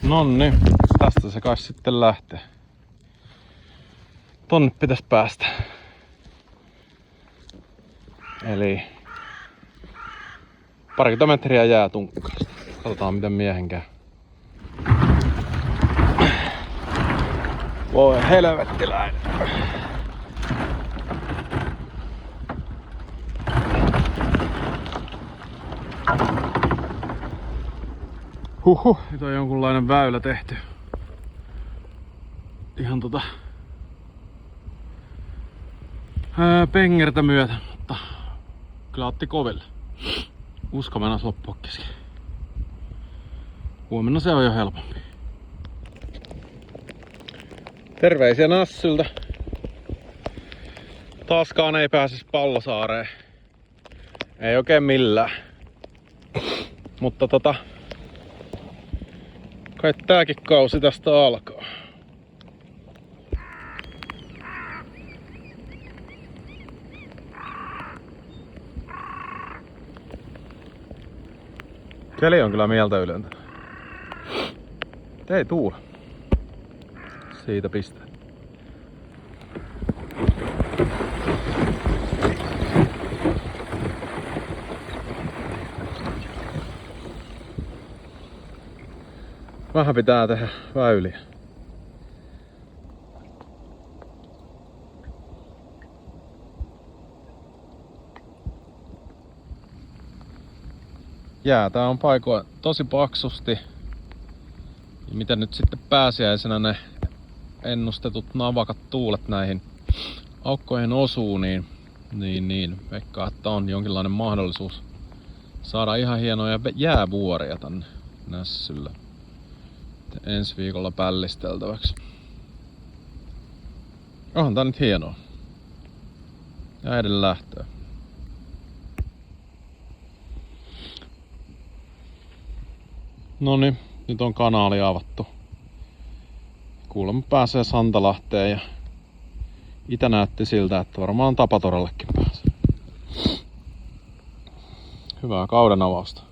Nonni, tästä se kai sitten lähtee. Tonne pitäisi päästä. Eli parikymmentä metriä jää tunkkaasta. Katsotaan miten miehen käy. Voi helvettiläinen. Huhhuh, nyt on jonkunlainen väylä tehty. Ihan pengertä myötä, mutta kyllä otti koville. Usko mennäs loppua kesken. Huomenna se on jo helpompi. Terveisiä Nassyltä. Taaskaan ei pääsis Pallosaareen. Ei oikein millään. Mutta kai tääkin kausi tästä alkaa. Keli on kyllä mieltä ylentä. Ei tuu. Siitä pistää. Vähän pitää tehdä väyliä. Jäätä on paikoin tosi paksusti. Ja miten nyt sitten pääsiäisenä ne ennustetut navakat tuulet näihin aukkoihin osuu, niin veikkaa, että on jonkinlainen mahdollisuus saada ihan hienoja jäävuoria tänne Nässyllä ensi viikolla pällisteltäväksi. Onhan tää nyt hienoa. Ja edelleen lähtöä. Noniin, nyt on kanaali avattu. Kuulemma pääsee Santalahteen ja itä näytti siltä, että varmaan Tapatorellekin pääsee. Hyvää kauden avausta.